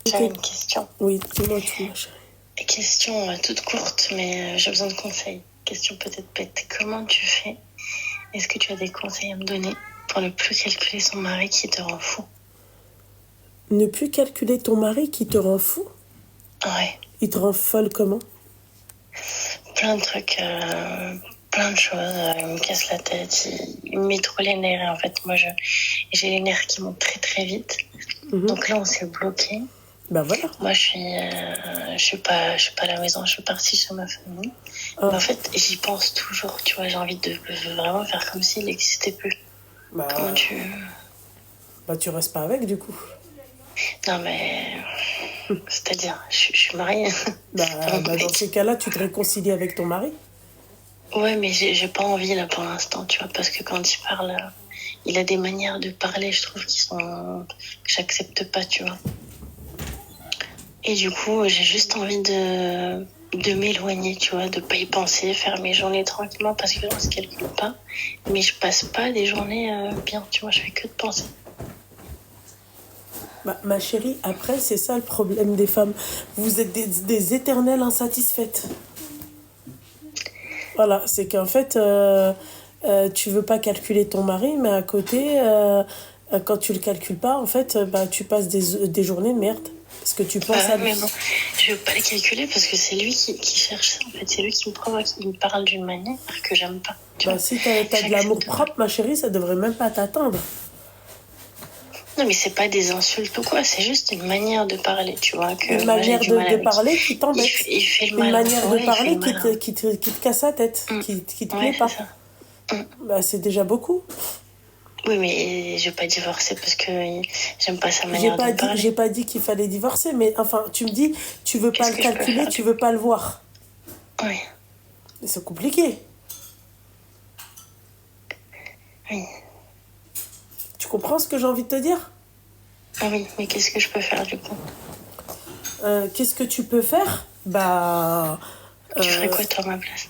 J'avais Ok. une question. Oui, dis-moi tout, ma chérie. Question toute courte, mais j'ai besoin de conseils. Question peut-être bête. Comment tu fais? Est-ce que tu as des conseils à me donner pour ne plus calculer son mari qui te rend fou? Ne plus calculer ton mari qui te rend fou. Ouais, Il te rend folle comment? plein de trucs, plein de choses. Il me casse la tête, il me met trop les nerfs. Et en fait, moi, j'ai les nerfs qui montent très très vite. Donc là, on s'est bloqué. Bah voilà. Moi, je suis pas à la maison. Je suis partie chez ma famille. Ah. Mais en fait, j'y pense toujours. Tu vois, j'ai envie de vraiment faire comme s'il n'existait plus. Bah, Comment tu... bah tu restes pas avec du coup. Non, mais... C'est-à-dire, je suis mariée. Bah, C'est pas mon dans mec. ces cas-là, tu te réconcilies avec ton mari. Ouais, mais j'ai pas envie là pour l'instant, tu vois, parce que quand il parle, il a des manières de parler, je trouve, que j'accepte pas, tu vois. Et du coup, j'ai juste envie de m'éloigner, tu vois, de pas y penser, faire mes journées tranquillement parce que on se calcule pas. Mais je passe pas des journées bien, tu vois, je fais que de penser. Bah, ma chérie, après, c'est ça le problème des femmes. Vous êtes des éternelles insatisfaites. Voilà, c'est qu'en fait, tu veux pas calculer ton mari, mais à côté, quand tu le calcules pas, en fait, bah, tu passes des journées de merde. Parce que tu penses à lui. Mais bon, je veux pas le calculer parce que c'est lui qui cherche ça, en fait. C'est lui qui me provoque, il me parle d'une manière que j'aime pas. Tu Bah, vois. si t'as de l'amour propre, ma chérie, ça devrait même pas t'atteindre. Non, mais c'est pas des insultes ou quoi, c'est juste une manière de parler, tu vois. Que Une moi, j'ai manière du mal de avec. parler qui t'embête. Il fait le Une malin. manière de Ouais, il fait parler le malin. qui te casse la tête, qui te Ouais, plaît pas. c'est ça. Bah, c'est déjà beaucoup. Oui, mais je vais pas divorcer parce que j'aime pas sa manière de parler. J'ai pas dit qu'il fallait divorcer, mais enfin, tu me dis, tu veux pas Qu'est-ce le que je peux calculer, faire, tu veux pas le voir. Oui, Mais c'est compliqué. oui. Tu comprends ce que j'ai envie de te dire? Ah oui, mais qu'est-ce que je peux faire du coup? Qu'est-ce que tu peux faire? Bah, Tu ferais quoi toi à ma place?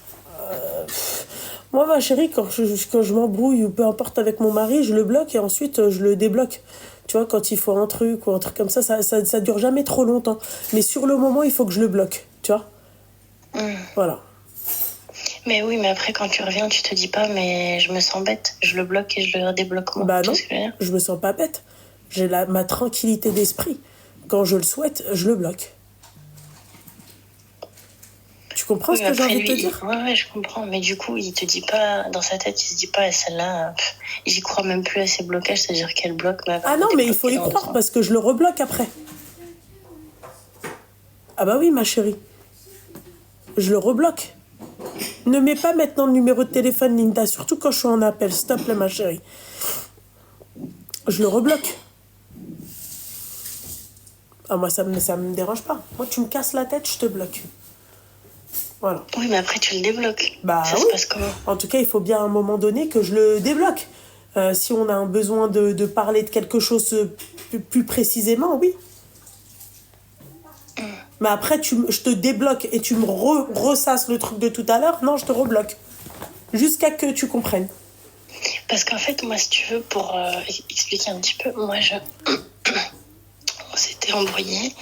moi, ma chérie, quand je m'embrouille ou peu importe avec mon mari, je le bloque et ensuite je le débloque. Tu vois, quand il faut un truc ou un truc comme ça dure jamais trop longtemps. Mais sur le moment, il faut que je le bloque. Tu vois? Voilà. Mais oui, mais après quand tu reviens, tu te dis pas, mais je me sens bête, je le bloque et je le débloque moi. Bah Tu non, vois ce que je veux dire? je me sens pas bête. J'ai ma tranquillité d'esprit. Quand je le souhaite, je le bloque. Tu comprends Oui, ce mais que j'ai après envie de te lui, dire? ouais, je comprends. Mais du coup, il te dit pas, dans sa tête, il se dit pas, celle-là, j'y crois même plus à ses blocages, c'est-à-dire qu'elle bloque, mais elle va Ah me non, mais il faut débloquer y dans croire 2 ans. parce que je le rebloque après. Ah bah oui, ma chérie. Je le rebloque. Ne mets pas maintenant le numéro de téléphone, Linda, surtout quand je suis en appel. S'il te plaît, ma chérie. Je le rebloque. Ah, moi, ça me dérange pas. Moi, tu me casses la tête, je te bloque. Voilà. Oui, mais après, tu le débloques. Bah Ça oui. se passe comment? En tout cas, il faut bien à un moment donné que je le débloque. Si on a un besoin de parler de quelque chose plus précisément, oui. Mais après, je te débloque et tu me ressasses le truc de tout à l'heure. Non, je te rebloque. Jusqu'à que tu comprennes. Parce qu'en fait, moi, si tu veux, pour expliquer un petit peu, moi, on s'était embrouillé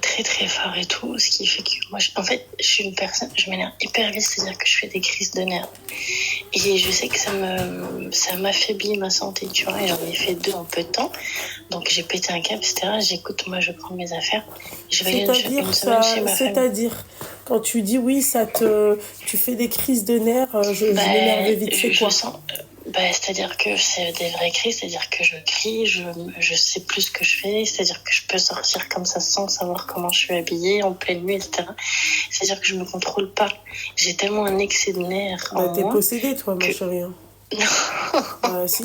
très très fort et tout, ce qui fait que moi, en fait, je suis une personne, je m'énerve hyper vite, c'est-à-dire que je fais des crises de nerfs. Et je sais que ça m'affaiblit ma santé, tu vois, et j'en ai fait 2 en peu de temps. Donc j'ai pété un câble, etc. J'écoute, moi, je prends mes affaires. Je vais aller une semaine chez ma famille. C'est-à-dire, quand tu dis oui, tu fais des crises de nerfs, je m'énerve vite, c'est quoi? Je sens, c'est-à-dire que c'est des vraies crises, c'est-à-dire que je crie, je sais plus ce que je fais, c'est-à-dire que je peux sortir comme ça sans savoir comment je suis habillée, en pleine nuit, etc. C'est-à-dire que je me contrôle pas. J'ai tellement un excès de nerfs en T'es moi. possédée, toi, ma chérie. Hein. Non. Si.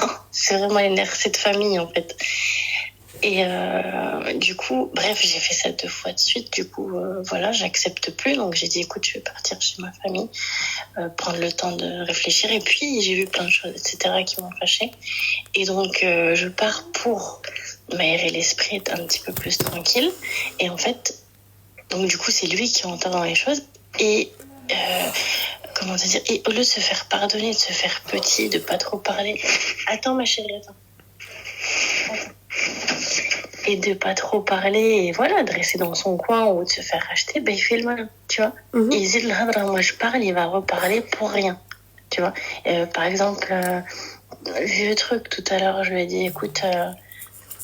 Non, c'est vraiment les nerfs, c'est de famille, en fait. Et du coup, bref, j'ai fait ça 2 fois de suite. Du coup, voilà, j'accepte plus. Donc j'ai dit, écoute, je vais partir chez ma famille, prendre le temps de réfléchir. Et puis, j'ai vu plein de choses, etc., qui m'ont fâchée. Et donc, je pars pour m'aérer l'esprit, être un petit peu plus tranquille. Et en fait, donc du coup, c'est lui qui entend dans les choses. Et comment te dire, et au lieu de se faire pardonner, de se faire petit, de pas trop parler. Attends, ma chérie, attends. et de pas trop parler, et voilà, de rester dans son coin ou de se faire racheter, ben il fait le malin, tu vois. Et il dit, moi je parle, il va reparler pour rien, tu vois. Par exemple, vieux truc, tout à l'heure, je lui ai dit, écoute,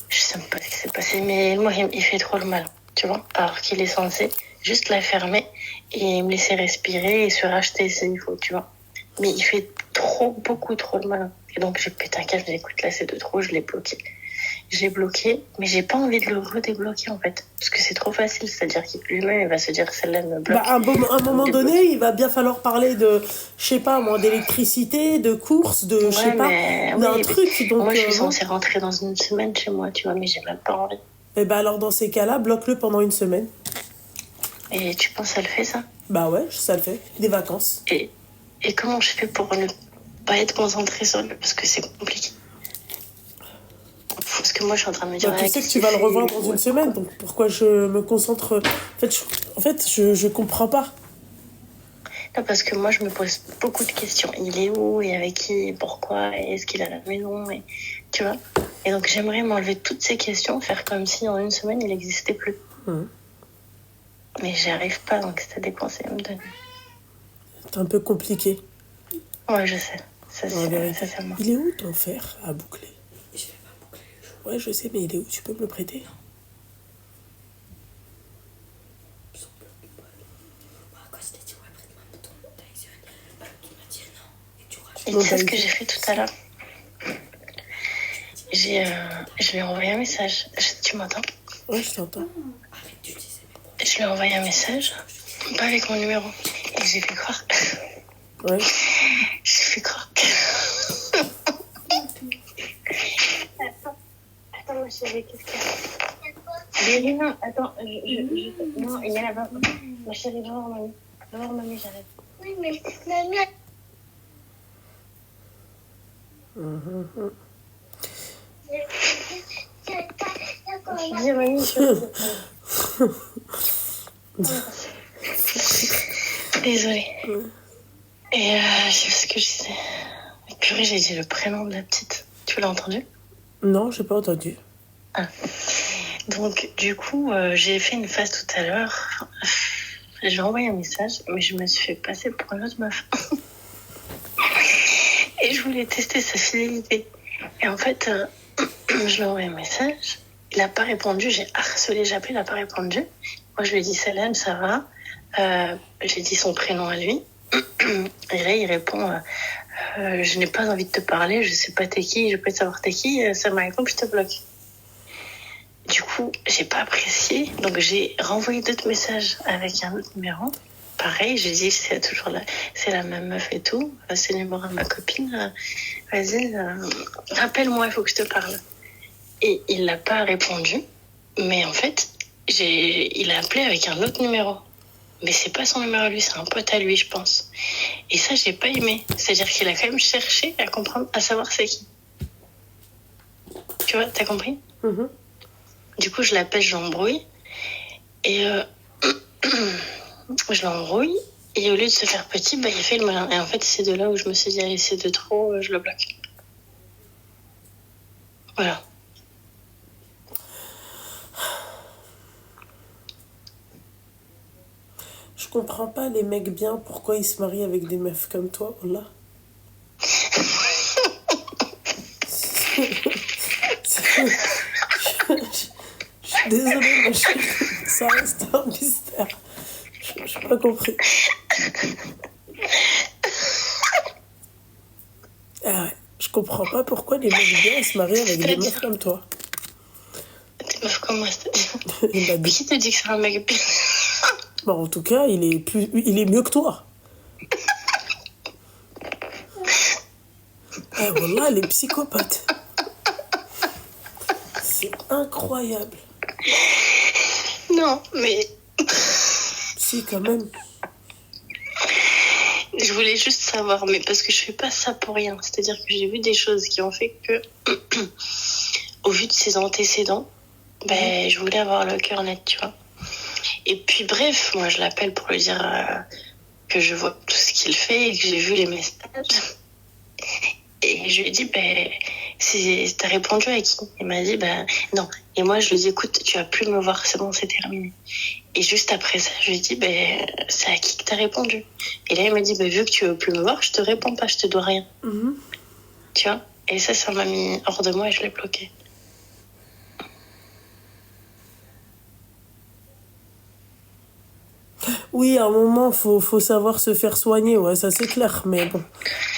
je sais même pas ce qui s'est passé, mais moi, il fait trop le mal, tu vois. Alors qu'il est censé juste la fermer et me laisser respirer et se racheter s'il faut, tu vois. Mais il fait beaucoup trop le mal. Et donc, j'ai pété un câble, je dis, écoute, là, c'est de trop, je l'ai bloqué. Je l'ai bloqué, mais j'ai pas envie de le redébloquer, en fait. Parce que c'est trop facile, c'est-à-dire qu'il lui-même, il va se dire, celle-là me bloque. À un moment donné, il va bien falloir parler de, je sais pas, moi, d'électricité, de courses, de, je sais pas, d'un truc. Donc, moi, je suis censée rentrer dans une semaine chez moi, tu vois, mais j'ai même pas envie. Et alors, dans ces cas-là, bloque-le pendant une semaine. Et tu penses qu'elle fait ça? Bah ouais, ça le fait. Des vacances. Et comment je fais pour ne pas être concentrée sur lui? Parce que c'est compliqué. Parce que moi, je suis en train de me dire... tu sais que tu vas le revoir dans une semaine, donc pourquoi je me concentre... En fait, je comprends pas. Non, parce que moi, je me pose beaucoup de questions. Il est où et avec qui et pourquoi et est-ce qu'il est à la maison et... Tu vois? Et donc, j'aimerais m'enlever toutes ces questions, faire comme si en une semaine, il n'existait plus. Mais j'y arrive pas, donc c'est des conseils à me donner. C'est un peu compliqué. Ouais, je sais. Ça, c'est moi. Il est où ton fer à boucler? Je vais pas boucler. Ouais, je sais, mais il est où? Tu peux me le prêter? Et tu sais ce que j'ai fait tout à l'heure? Je lui ai envoyé un message. Tu m'entends? Ouais, je t'entends. Je lui ai envoyé un message, pas avec mon numéro. Et j'ai fait croire. Ouais. J'ai fait croire. Attends, ma chérie, qu'est-ce qu'il y a? Non, attends, non, il y a là-bas. Ma chérie, va voir mamie. Va voir mamie, j'arrête. Oui, mais mamie. Je dis à mamie, Désolée. Et je sais ce que je disais. Purée, j'ai dit le prénom de la petite. Tu l'as entendu? Non, j'ai pas entendu. Ah. Donc, du coup, j'ai fait une phase tout à l'heure. J'ai envoyé un message, mais je me suis fait passer pour une autre meuf. Et je voulais tester sa fidélité. Et en fait, je lui ai envoyé un message. Il n'a pas répondu. J'ai harcelé, j'ai appelé, il n'a pas répondu. Moi, je lui ai dit salam, ça va. J'ai dit son prénom à lui. Et là, il répond je n'ai pas envie de te parler, je sais pas t'es qui, je peux pas savoir t'es qui, ça m'arrive, je te bloque. Du coup, j'ai pas apprécié, donc j'ai renvoyé d'autres messages avec un autre numéro. Pareil, j'ai dit c'est la même meuf et tout, c'est le numéro de ma copine, vas-y, rappelle-moi, il faut que je te parle. Et il n'a pas répondu, mais en fait, il a appelé avec un autre numéro. Mais c'est pas son numéro à lui, c'est un pote à lui, je pense. Et ça, j'ai pas aimé. C'est-à-dire qu'il a quand même cherché à comprendre, à savoir c'est qui. Tu vois, t'as compris? Du coup, je l'appelle, je l'embrouille. Et je l'embrouille. Et au lieu de se faire petit, il fait le malin. Et en fait, c'est de là où je me suis dit, allez, c'est de trop, je le bloque. Voilà. Je comprends pas les mecs bien, pourquoi ils se marient avec des meufs comme toi, là. Je suis désolée, ma chérie. Ça reste un mystère. Je n'ai pas compris. Ah ouais, je comprends pas pourquoi les mecs bien se marient avec des meufs comme toi. Des meufs comme moi, c'est-à-dire. Qui te dit que c'est un mec bien? Bon, en tout cas, il est mieux que toi. Ah, voilà, les psychopathes. C'est incroyable. Non, mais... Si, quand même. Je voulais juste savoir, mais parce que je fais pas ça pour rien. C'est-à-dire que j'ai vu des choses qui ont fait que, au vu de ses antécédents, je voulais avoir le cœur net, tu vois. Et puis bref, moi je l'appelle pour lui dire que je vois tout ce qu'il fait et que j'ai vu les messages. Et je lui ai dit, T'as répondu à qui? Il m'a dit, bah, non. Et moi, je lui ai dit, écoute, tu vas plus me voir, c'est bon, c'est terminé. Et juste après ça, je lui ai dit, ben, c'est à qui que t'as répondu? Et là, il m'a dit, ben, vu que tu veux plus me voir, je te réponds pas, je te dois rien. Tu vois? Et ça m'a mis hors de moi et je l'ai bloqué. Oui, à un moment, faut savoir se faire soigner, ouais, ça c'est clair, mais bon,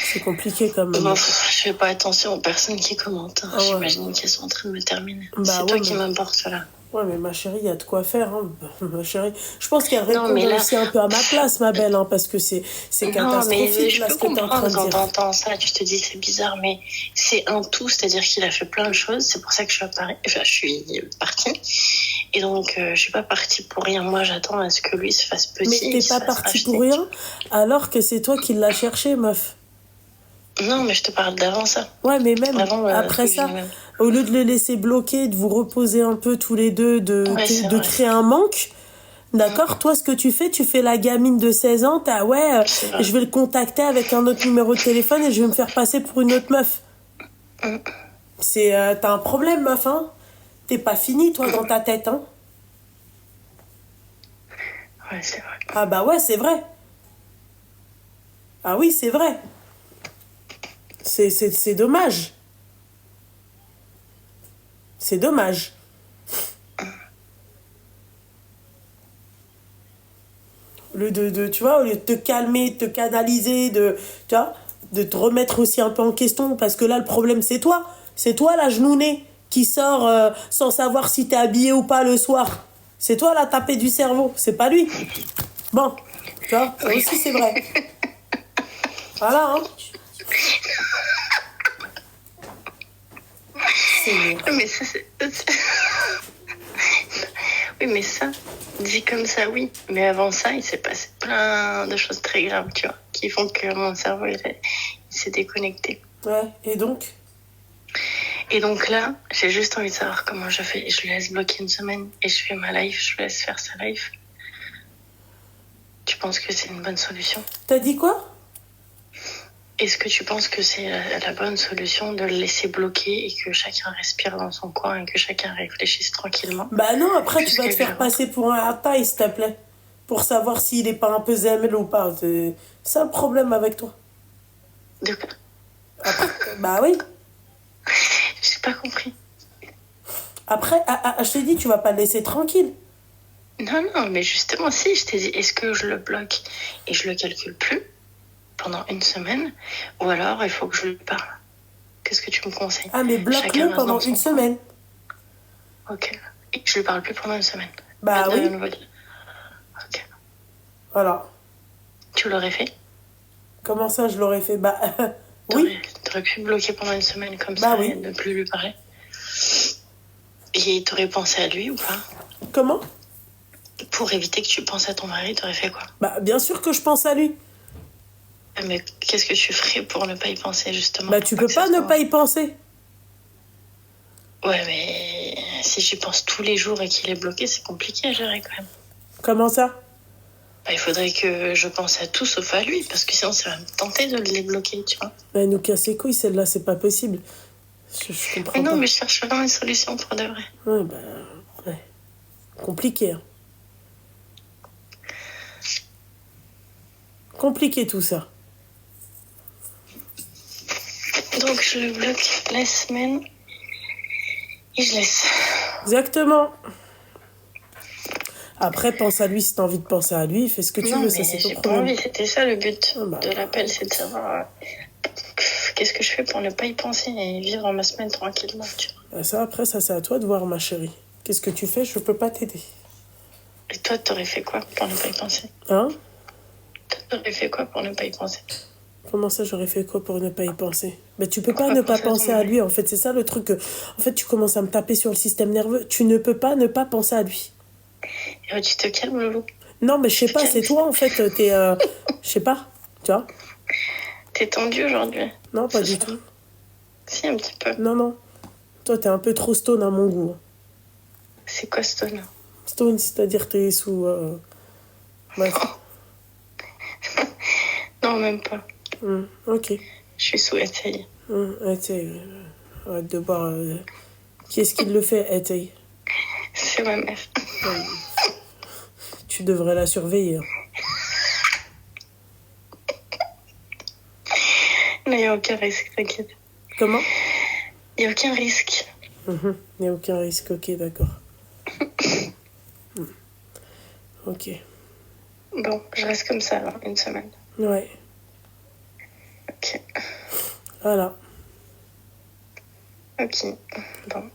c'est compliqué quand même. Bon, je fais pas attention aux personnes qui commentent. Hein. Ah ouais. J'imagine qu'elles sont en train de me terminer. Bah c'est ouais, toi qui m'importe là. Ouais, mais ma chérie, il y a de quoi faire, hein. Ma chérie. Je pense qu'elle répond là... aussi un peu à ma place, ma belle, hein, parce que c'est catastrophique, là, ce que t'es en train de dire. Quand t'entends ça, tu te dis c'est bizarre, mais c'est un tout, c'est-à-dire qu'il a fait plein de choses, c'est pour ça que je suis partie. Et donc, je suis pas partie pour rien. Moi, j'attends à ce que lui se fasse petit. Mais t'es pas partie pour rien, alors que c'est toi qui l'as cherché, meuf. Non, mais je te parle d'avant ça. Ouais, mais même après ça, au lieu de le laisser bloquer, de vous reposer un peu tous les deux, de créer un manque, d'accord? Toi, ce que tu fais la gamine de 16 ans, je vais le contacter avec un autre numéro de téléphone et je vais me faire passer pour une autre meuf. T'as un problème, meuf, hein? T'es pas fini, toi, dans ta tête, hein? Ouais, c'est vrai. Ah bah ouais, c'est vrai. Ah oui, c'est vrai. C'est dommage. C'est dommage. Tu vois, au lieu de te calmer, de te canaliser, tu vois, de te remettre aussi un peu en question, parce que là, le problème, c'est toi. C'est toi, la genounée, qui sort sans savoir si t'es habillée ou pas le soir. C'est toi, la tapée du cerveau. C'est pas lui. Bon, tu vois, ça aussi, c'est vrai. Voilà, hein. Mais ça, oui, mais ça, dit comme ça, oui. Mais avant ça, il s'est passé plein de choses très graves, tu vois, qui font que mon cerveau, il s'est déconnecté. Ouais, et donc là, j'ai juste envie de savoir comment je fais. Je le laisse bloquer une semaine et je fais ma live, je le laisse faire sa live. Tu penses que c'est une bonne solution? T'as dit quoi? Est-ce que tu penses que c'est la bonne solution de le laisser bloquer et que chacun respire dans son coin et que chacun réfléchisse tranquillement? Bah non, après tu vas te faire passer pour un taille, s'il te plaît. Pour savoir s'il est pas un peu ZML ou pas. C'est ça le problème avec toi. De quoi? Bah oui. J'ai pas compris. Après, je t'ai dit, tu vas pas le laisser tranquille. Non, mais justement, si, je t'ai dit, est-ce que je le bloque et je le calcule plus pendant une semaine, ou alors il faut que je lui parle? Qu'est-ce que tu me conseilles? Ah, mais bloque-le pendant une semaine. Ok. Et je lui parle plus pendant une semaine. Bah oui. Ok. Voilà. Tu l'aurais fait? Comment ça, je l'aurais fait? Bah oui. T'aurais pu bloquer pendant une semaine comme ça et ne plus lui parler. Et t'aurais pensé à lui ou pas? Comment? Pour éviter que tu penses à ton mari, t'aurais fait quoi? Bah bien sûr que je pense à lui. Mais qu'est-ce que tu ferais pour ne pas y penser, justement? Bah tu peux pas ne pas y penser. Ouais, mais si j'y pense tous les jours et qu'il est bloqué, c'est compliqué à gérer quand même. Comment ça? Bah, il faudrait que je pense à tout sauf à lui, parce que sinon ça va me tenter de le débloquer, tu vois. Bah elle nous casse les couilles, celle-là, c'est pas possible. Je comprends mais non, pas. mais je cherche vraiment une solution pour de vrai. Ouais, bah ouais. Compliqué, hein. Compliqué tout ça. Donc je le bloque la semaine et je laisse. Exactement. Après, pense à lui si t'as envie de penser à lui, fais ce que tu veux, ça c'est ton problème. Non, c'était ça le but de l'appel, c'est de savoir qu'est-ce que je fais pour ne pas y penser et vivre ma semaine tranquillement, tu vois. Ça, après, ça c'est à toi de voir, ma chérie. Qu'est-ce que tu fais? Je peux pas t'aider. Et toi, t'aurais fait quoi pour ne pas y penser? Hein? T'aurais fait quoi pour ne pas y penser? Comment ça, j'aurais fait quoi pour ne pas y penser? Mais tu peux pas ne pas penser à lui, en fait, c'est ça le truc. En fait, tu commences à me taper sur le système nerveux. Tu ne peux pas ne pas penser à lui. Et tu te calmes, Loulou. Non, mais je sais pas, c'est toi, en fait, t'es... je sais pas, tu vois. T'es tendu aujourd'hui? Non, pas du tout. Si, un petit peu. Non. Toi, t'es un peu trop stone à mon goût. C'est quoi stone? Stone, c'est-à-dire t'es sous... Bref. Non, même pas. Ok. Je suis sous Etsy. Etsy. Arrête de boire. Qui est-ce qui le fait, Ethel? C'est ma mère. Tu devrais la surveiller. Non, il n'y a aucun risque, t'inquiète. Comment? Il n'y a aucun risque. Il n'y a aucun risque, ok, d'accord. Ok. Bon, je reste comme ça, alors, une semaine. Ouais. Ok. Voilà. Ok. Bon.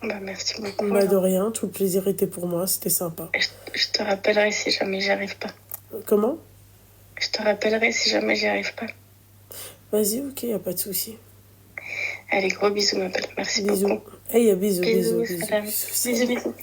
Bah, merci beaucoup. Bah, de rien, tout le plaisir était pour moi, c'était sympa. Je te rappellerai si jamais j'y arrive pas. Comment? Je te rappellerai si jamais j'y arrive pas. Vas-y, ok, y a pas de souci. Allez, gros bisous, ma belle. Merci Bisous. beaucoup. Hey, bisous, Bisous, bisous, bisous. salam. Bisous, Bisous, salam. bisous.